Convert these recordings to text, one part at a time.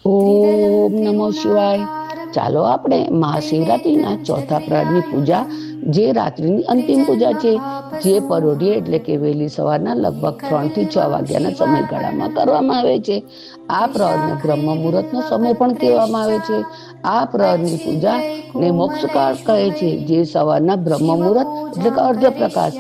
ઓમ નમો શિવાય. ચાલો આપણે મહાશિવરાત્રિના ચોથા પ્રહરની પૂજા, જે રાત્રિની અંતિમ પૂજા છે, જે પરોઢિયે એટલે કે વહેલી સવારના લગભગ 3 થી 6 વાગ્યાના સમયગાળામાં કરવામાં આવે છે. આ પ્રહરને બ્રહ્મ મુહૂર્તનો સમય પણ કહેવામાં આવે છે. આ પ્રહરની પૂજા ને મોક્ષકાળ કહે છે, જે સવારના બ્રહ્મ મુહૂર્ત એટલે કે અર્ધ પ્રકાશ.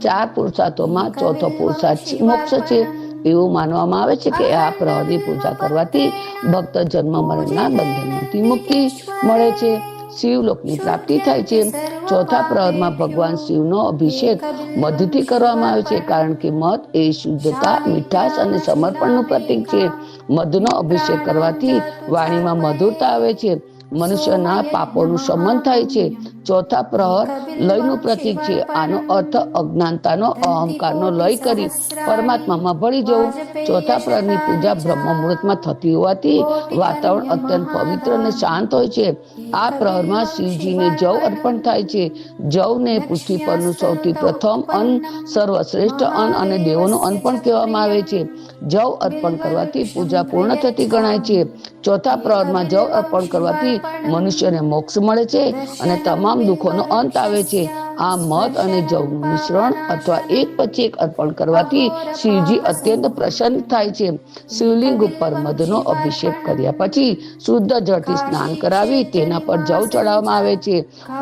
4 પુરુષાર્થોમાં ચોથો પુરુષાર્થ મોક્ષ છે. એવું માનવામાં આવે છે કે આ પ્રહરની પૂજા કરવાથી ભક્ત જન્મ મરણના બંધનમાંથી મુક્તિ મળે છે, શિવલોકની પ્રાપ્તિ થાય છે. ચોથા પ્રહરમાં ભગવાન શિવનો અભિષેક મધથી કરવામાં આવે છે, કારણ કે મધ એ શુદ્ધતા, મીઠાશ અને સમર્પણનું પ્રતીક છે. મધનો અભિષેક કરવાથી વાણીમાં મધુરતા આવે છે, મનુષ્યના પાપોનું શમન થાય છે. ચોથા પ્રહર લયનું પ્રતીક છે. આનો અર્થ અજ્ઞાનતાનો, અહંકારનો લય કરી પરમાત્મામાં ભળી જવું. ચોથા પ્રહરની પૂજા બ્રહ્મ મુહૂર્તમાં થતી હોવાથી વાતાવરણ અત્યંત પવિત્ર અને શાંત હોય છે. આ પ્રહરમાં શિવજીને જવ અર્પણ થાય છે. જવને પૃથ્વી પરનું સૌથી પ્રથમ અન્ન, સર્વશ્રેષ્ઠ અન્ન અને દેવોનું અન્ન પણ કહેવામાં આવે છે. જવ અર્પણ કરવાથી પૂજા પૂર્ણ થતી ગણાય છે. ચોથા પ્રહરમાં જવ અર્પણ કરવાથી મનુષ્યને મોક્ષ મળે છે અને તમામ દુઃખોનો અંત આવે છે. આ મધ અને જવનું મિશ્રણ અથવા એક પછી એક અર્પણ કરવાથી શિવજી અત્યંત પ્રસન્ન થાય છે. શિવલિંગ ઉપર મધનો અભિષેક કર્યા પછી શુદ્ધ જળથી સ્નાન કરાવી તેના પર જવ ચડાવવામાં આવે છે.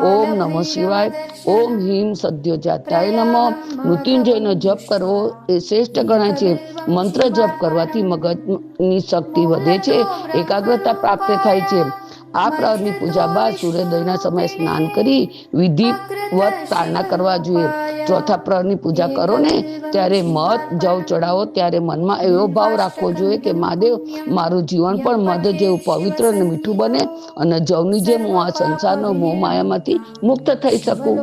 ઓમ નમો શિવાય. ઓમ હિમ સદ્યો જાતાય નમઃ. મૃત્યુંજયનો જપ કરવો એ શ્રેષ્ઠ ગણાય છે. મંત્ર જપ કરવાથી મગજની શક્તિ વધે છે, એકાગ્રતા પ્રાપ્ત થાય છે. આ પ્રહરની પૂજા બાદ સૂર્યોદયના સમયે સ્નાન કરી વિધિવત તારણા કરવા જોઈએ. ચોથા પ્રહરની પૂજા કરો ને ત્યારે મધ જવ ચડાવો ત્યારે મનમાં એવો ભાવ રાખવો જોઈએ કે મહાદેવ, મારું જીવન પણ મધ જેવું પવિત્ર અને મીઠું બને અને જવની જેમ હું આ સંસારનો મોહ માયામાંથી મુક્ત થઈ શકું.